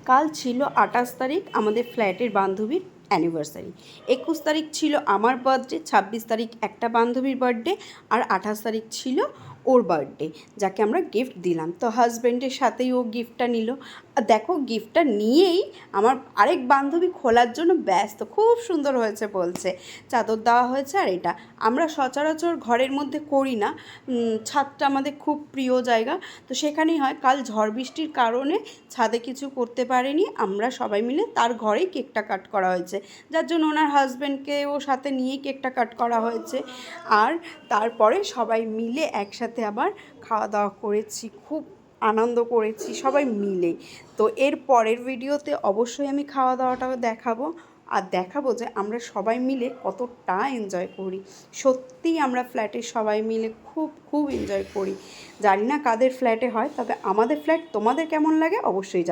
কাল ছিল ২৮ তারিখ আমাদের ফ্ল্যাটের বান্ধবীর অ্যানিভার্সারি। ২১ তারিখ ছিল আমার বার্থডে, ২৬ তারিখ একটা বান্ধবীর বার্থডে, আর ২৮ তারিখ ছিল ওর বার্থডে, যাকে আমরা গিফট দিলাম। তো হাজব্যান্ডের সাথেই ও গিফটটা নিল। আর দেখো, গিফটটা নিয়েই আমার আরেক বান্ধবী খোলার জন্য ব্যস্ত। খুব সুন্দর হয়েছে বলছে, চাদর দেওয়া হয়েছে। আর এটা আমরা সচরাচর ঘরের মধ্যে করি না, ছাদটা আমাদের খুব প্রিয় জায়গা, তো সেখানেই হয়। কাল ঝড় বৃষ্টির কারণে ছাদে কিছু করতে পারিনি, আমরা সবাই মিলে তার ঘরেই কেকটা কাট করা হয়েছে, যার জন্য ওনার হাজব্যান্ডকেও সাথে নিয়েই কেকটা কাট করা হয়েছে। আর তারপরে সবাই মিলে একসাথে আবার খাওয়া দাওয়া করেছি, খুব আনন্দ করেছি সবাই মিলে। তো এর পরের ভিডিওতে অবশ্যই আমি খাওয়া দাওয়াটাও দেখাবো, আর দেখাবো যে আমরা সবাই মিলে কতটা এনজয় করি। সত্যিই আমরা ফ্ল্যাটের সবাই মিলে খুব খুব এনজয় করি। জানি না কাদের ফ্ল্যাটে হয়, তবে আমাদের ফ্ল্যাট তোমাদের কেমন লাগে অবশ্যই জানাও।